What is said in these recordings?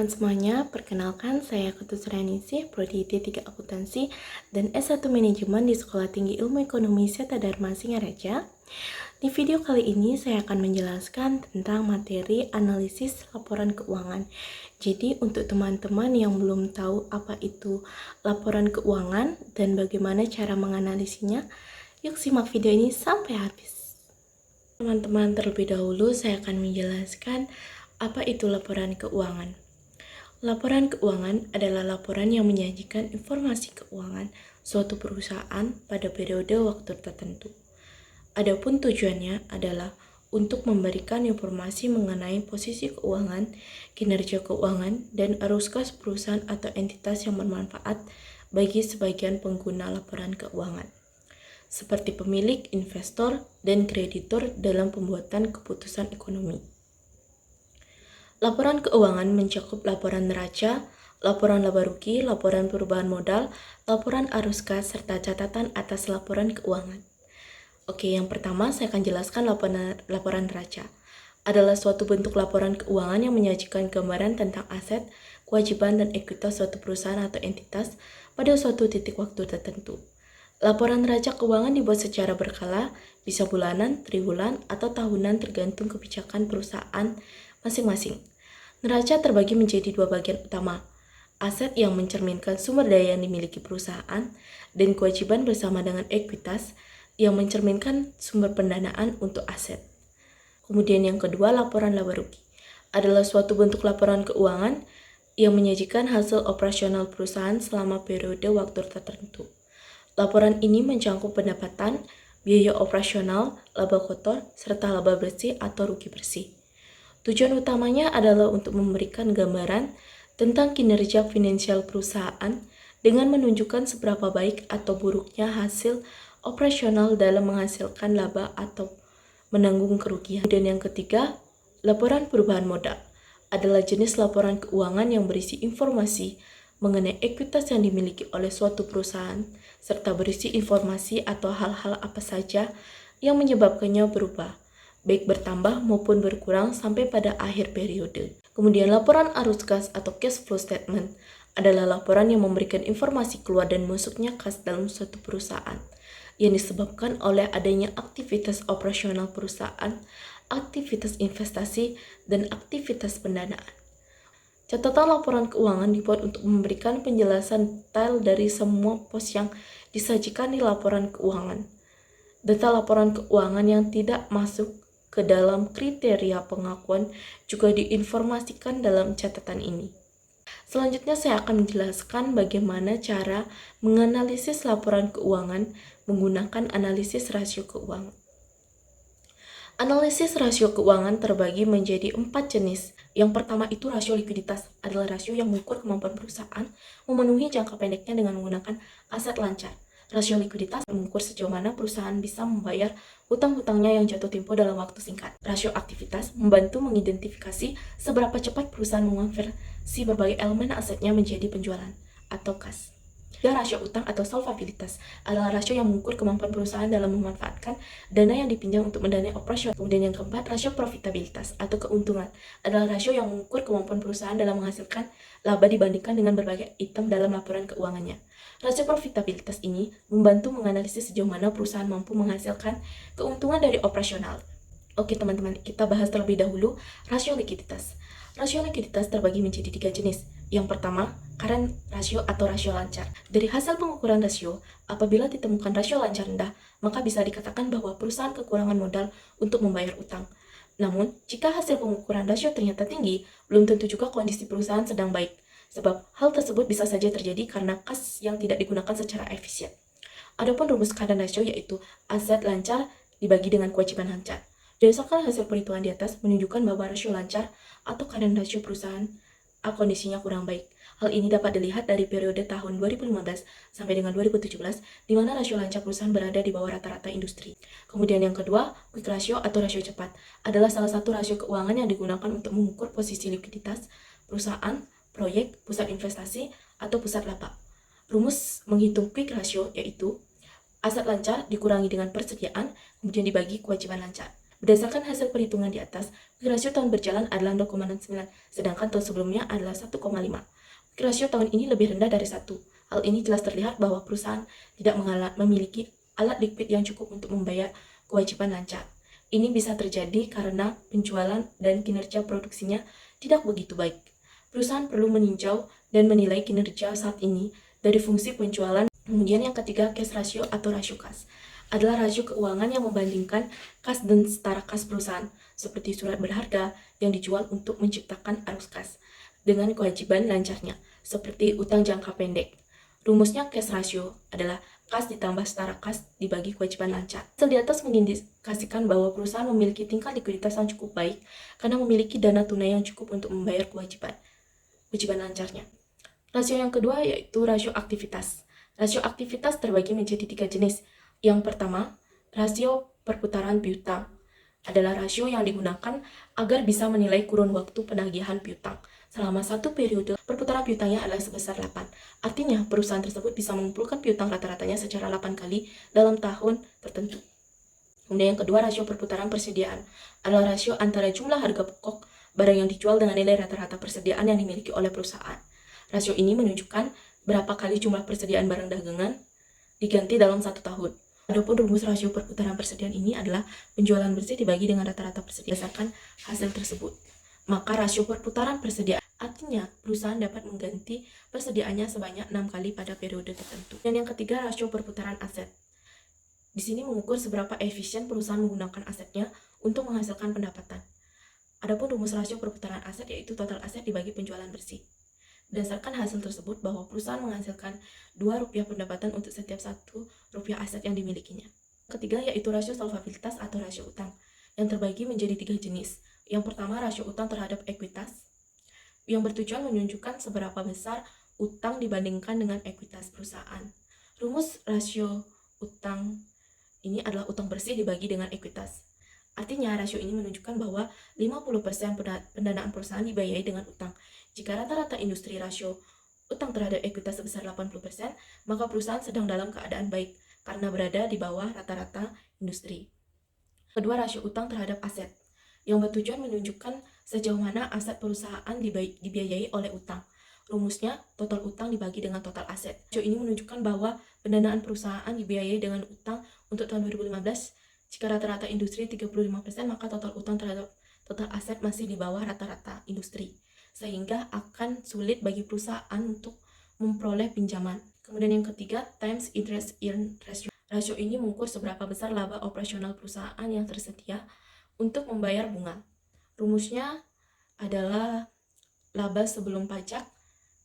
teman-teman semuanya, perkenalkan saya Ketut Suryaningsih, Prodi D3 Akuntansi dan S1 Manajemen di Sekolah Tinggi Ilmu Ekonomi Seta Dharma Singaraja. Di video kali ini saya akan menjelaskan tentang materi analisis laporan keuangan. Jadi untuk teman-teman yang belum tahu apa itu laporan keuangan dan bagaimana cara menganalisinya, yuk simak video ini sampai habis. Teman-teman, terlebih dahulu saya akan menjelaskan apa itu laporan keuangan. Laporan keuangan adalah laporan yang menyajikan informasi keuangan suatu perusahaan pada periode waktu tertentu. Adapun tujuannya adalah untuk memberikan informasi mengenai posisi keuangan, kinerja keuangan, dan arus kas perusahaan atau entitas yang bermanfaat bagi sebagian pengguna laporan keuangan, seperti pemilik, investor, dan kreditur dalam pembuatan keputusan ekonomi. Laporan keuangan mencakup laporan neraca, laporan laba rugi, laporan perubahan modal, laporan arus kas, serta catatan atas laporan keuangan. Oke, yang pertama saya akan jelaskan laporan neraca. Adalah suatu bentuk laporan keuangan yang menyajikan gambaran tentang aset, kewajiban, dan ekuitas suatu perusahaan atau entitas pada suatu titik waktu tertentu. Laporan neraca keuangan dibuat secara berkala, bisa bulanan, triwulan, atau tahunan tergantung kebijakan perusahaan masing-masing. Neraca terbagi menjadi dua bagian utama, aset yang mencerminkan sumber daya yang dimiliki perusahaan, dan kewajiban bersama dengan ekuitas yang mencerminkan sumber pendanaan untuk aset. Kemudian yang kedua, laporan laba rugi. Adalah suatu bentuk laporan keuangan yang menyajikan hasil operasional perusahaan selama periode waktu tertentu. Laporan ini mencakup pendapatan, biaya operasional, laba kotor, serta laba bersih atau rugi bersih. Tujuan utamanya adalah untuk memberikan gambaran tentang kinerja finansial perusahaan dengan menunjukkan seberapa baik atau buruknya hasil operasional dalam menghasilkan laba atau menanggung kerugian. Dan yang ketiga, laporan perubahan modal adalah jenis laporan keuangan yang berisi informasi mengenai ekuitas yang dimiliki oleh suatu perusahaan, serta berisi informasi atau hal-hal apa saja yang menyebabkannya berubah, baik bertambah maupun berkurang sampai pada akhir periode. Kemudian laporan arus kas atau cash flow statement adalah laporan yang memberikan informasi keluar dan masuknya kas dalam suatu perusahaan yang disebabkan oleh adanya aktivitas operasional perusahaan, aktivitas investasi, dan aktivitas pendanaan. Catatan laporan keuangan dibuat untuk memberikan penjelasan detail dari semua pos yang disajikan di laporan keuangan. Data laporan keuangan yang tidak masuk ke dalam kriteria pengakuan juga diinformasikan dalam catatan ini. Selanjutnya saya akan menjelaskan bagaimana cara menganalisis laporan keuangan menggunakan analisis rasio keuangan. Analisis rasio keuangan terbagi menjadi 4 jenis. Yang pertama itu rasio likuiditas, adalah rasio yang mengukur kemampuan perusahaan memenuhi jangka pendeknya dengan menggunakan aset lancar. Rasio likuiditas mengukur sejauh mana perusahaan bisa membayar hutang-hutangnya yang jatuh tempo dalam waktu singkat. Rasio aktivitas membantu mengidentifikasi seberapa cepat perusahaan mengonversi berbagai elemen asetnya menjadi penjualan atau kas. Dan rasio utang atau solvabilitas adalah rasio yang mengukur kemampuan perusahaan dalam memanfaatkan dana yang dipinjam untuk mendanai operasional. Kemudian yang keempat, rasio profitabilitas atau keuntungan adalah rasio yang mengukur kemampuan perusahaan dalam menghasilkan laba dibandingkan dengan berbagai item dalam laporan keuangannya. Rasio profitabilitas ini membantu menganalisis sejauh mana perusahaan mampu menghasilkan keuntungan dari operasional. Oke teman-teman, kita bahas terlebih dahulu rasio likuiditas. Rasio likuiditas terbagi menjadi 3 jenis. Yang pertama, current ratio atau rasio lancar. Dari hasil pengukuran rasio, apabila ditemukan rasio lancar rendah, maka bisa dikatakan bahwa perusahaan kekurangan modal untuk membayar utang. Namun, jika hasil pengukuran rasio ternyata tinggi, belum tentu juga kondisi perusahaan sedang baik. Sebab hal tersebut bisa saja terjadi karena kas yang tidak digunakan secara efisien. Adapun rumus current ratio yaitu aset lancar dibagi dengan kewajiban lancar. Berdasarkan hasil perhitungan di atas menunjukkan bahwa rasio lancar atau current ratio perusahaan kondisinya kurang baik. Hal ini dapat dilihat dari periode tahun 2015 sampai dengan 2017, di mana rasio lancar perusahaan berada di bawah rata-rata industri. Kemudian yang kedua, quick ratio atau rasio cepat adalah salah satu rasio keuangan yang digunakan untuk mengukur posisi likuiditas perusahaan, proyek, pusat investasi, atau pusat laba. Rumus menghitung quick ratio yaitu aset lancar dikurangi dengan persediaan, kemudian dibagi kewajiban lancar. Berdasarkan hasil perhitungan di atas, rasio tahun berjalan adalah 0,69, sedangkan tahun sebelumnya adalah 1,5. Rasio tahun ini lebih rendah dari 1. Hal ini jelas terlihat bahwa perusahaan tidak memiliki alat likuid yang cukup untuk membayar kewajiban lancar. Ini bisa terjadi karena penjualan dan kinerja produksinya tidak begitu baik. Perusahaan perlu meninjau dan menilai kinerja saat ini dari fungsi penjualan. Kemudian yang ketiga, cash ratio atau rasio kas adalah rasio keuangan yang membandingkan kas dan setara kas perusahaan, seperti surat berharga yang dijual untuk menciptakan arus kas, dengan kewajiban lancarnya, seperti utang jangka pendek. Rumusnya cash ratio adalah kas ditambah setara kas dibagi kewajiban lancar. Hasil di atas mengindikasikan bahwa perusahaan memiliki tingkat likuiditas yang cukup baik karena memiliki dana tunai yang cukup untuk membayar kewajiban lancarnya. Rasio yang kedua yaitu rasio aktivitas. Rasio aktivitas terbagi menjadi 3 jenis. Yang pertama, rasio perputaran piutang adalah rasio yang digunakan agar bisa menilai kurun waktu penagihan piutang. Selama satu periode, perputaran piutangnya adalah sebesar 8. Artinya, perusahaan tersebut bisa mengumpulkan piutang rata-ratanya secara 8 kali dalam tahun tertentu. Kemudian yang kedua, rasio perputaran persediaan adalah rasio antara jumlah harga pokok barang yang dijual dengan nilai rata-rata persediaan yang dimiliki oleh perusahaan. Rasio ini menunjukkan berapa kali jumlah persediaan barang dagangan diganti dalam satu tahun. Adapun rumus rasio perputaran persediaan ini adalah penjualan bersih dibagi dengan rata-rata persediaan berdasarkan hasil tersebut. Maka rasio perputaran persediaan artinya perusahaan dapat mengganti persediaannya sebanyak 6 kali pada periode tertentu. Dan yang ketiga, rasio perputaran aset. Di sini mengukur seberapa efisien perusahaan menggunakan asetnya untuk menghasilkan pendapatan. Adapun rumus rasio perputaran aset yaitu total aset dibagi penjualan bersih. Berdasarkan hasil tersebut bahwa perusahaan menghasilkan Rp2 pendapatan untuk setiap Rp1 aset yang dimilikinya. Ketiga yaitu rasio solvabilitas atau rasio utang yang terbagi menjadi 3 jenis. Yang pertama, rasio utang terhadap ekuitas yang bertujuan menunjukkan seberapa besar utang dibandingkan dengan ekuitas perusahaan. Rumus rasio utang ini adalah utang bersih dibagi dengan ekuitas. Artinya, rasio ini menunjukkan bahwa 50% pendanaan perusahaan dibiayai dengan utang. Jika rata-rata industri rasio utang terhadap ekuitas sebesar 80%, maka perusahaan sedang dalam keadaan baik karena berada di bawah rata-rata industri. Kedua, rasio utang terhadap aset yang bertujuan menunjukkan sejauh mana aset perusahaan dibiayai oleh utang. Rumusnya, total utang dibagi dengan total aset. Rasio ini menunjukkan bahwa pendanaan perusahaan dibiayai dengan utang untuk tahun 2015. Jika rata-rata industri 35%, maka total utang terhadap total aset masih di bawah rata-rata industri, sehingga akan sulit bagi perusahaan untuk memperoleh pinjaman. Kemudian yang ketiga, times interest earn ratio. Rasio ini mengukur seberapa besar laba operasional perusahaan yang tersedia untuk membayar bunga. Rumusnya adalah laba sebelum pajak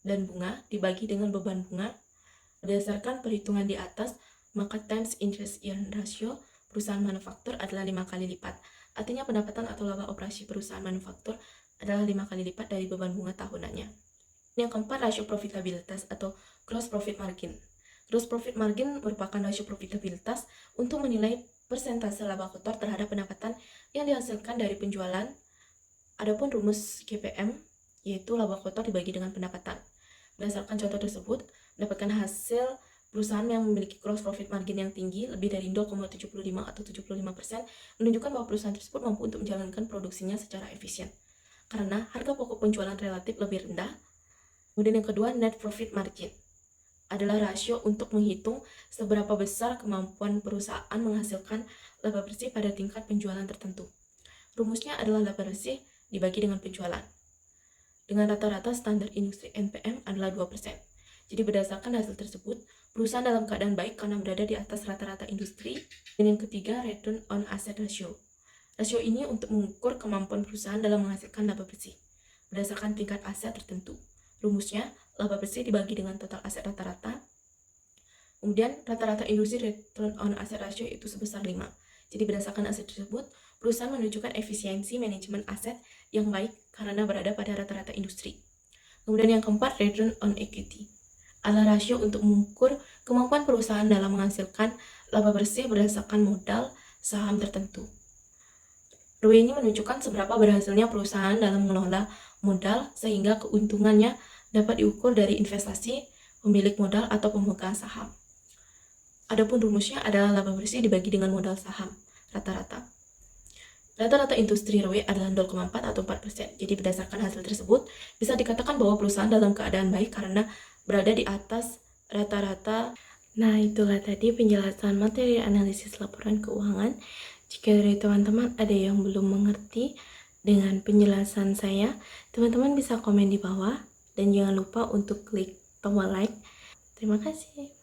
dan bunga dibagi dengan beban bunga. Berdasarkan perhitungan di atas, maka times interest earn ratio perusahaan manufaktur adalah 5 kali lipat. Artinya pendapatan atau laba operasi perusahaan manufaktur adalah 5 kali lipat dari beban bunga tahunannya. Yang keempat, rasio profitabilitas atau gross profit margin. Gross profit margin merupakan rasio profitabilitas untuk menilai persentase laba kotor terhadap pendapatan yang dihasilkan dari penjualan. Adapun rumus GPM yaitu laba kotor dibagi dengan pendapatan. Berdasarkan contoh tersebut, mendapatkan hasil perusahaan yang memiliki gross profit margin yang tinggi, lebih dari 0,75 atau 75%, menunjukkan bahwa perusahaan tersebut mampu untuk menjalankan produksinya secara efisien. Karena harga pokok penjualan relatif lebih rendah. Kemudian yang kedua, net profit margin adalah rasio untuk menghitung seberapa besar kemampuan perusahaan menghasilkan laba bersih pada tingkat penjualan tertentu. Rumusnya adalah laba bersih dibagi dengan penjualan. Dengan rata-rata standar industri NPM adalah 2%. Jadi berdasarkan hasil tersebut, perusahaan dalam keadaan baik karena berada di atas rata-rata industri. Dan yang ketiga, return on asset ratio. Rasio ini untuk mengukur kemampuan perusahaan dalam menghasilkan laba bersih berdasarkan tingkat aset tertentu. Rumusnya, laba bersih dibagi dengan total aset rata-rata. Kemudian rata-rata industri return on asset ratio itu sebesar 5. Jadi berdasarkan aset tersebut, perusahaan menunjukkan efisiensi manajemen aset yang baik karena berada pada rata-rata industri. Kemudian yang keempat, return on equity adalah rasio untuk mengukur kemampuan perusahaan dalam menghasilkan laba bersih berdasarkan modal saham tertentu. ROE ini menunjukkan seberapa berhasilnya perusahaan dalam mengelola modal sehingga keuntungannya dapat diukur dari investasi, pemilik modal, atau pemegang saham. Adapun rumusnya adalah laba bersih dibagi dengan modal saham rata-rata. Rata-rata industri ROE adalah 0,4 atau 4%. Jadi berdasarkan hasil tersebut, bisa dikatakan bahwa perusahaan dalam keadaan baik karena berada di atas rata-rata. Nah, itulah tadi penjelasan materi analisis laporan keuangan. Jika dari teman-teman ada yang belum mengerti dengan penjelasan saya, teman-teman bisa komen di bawah dan jangan lupa untuk klik tombol like. Terima kasih.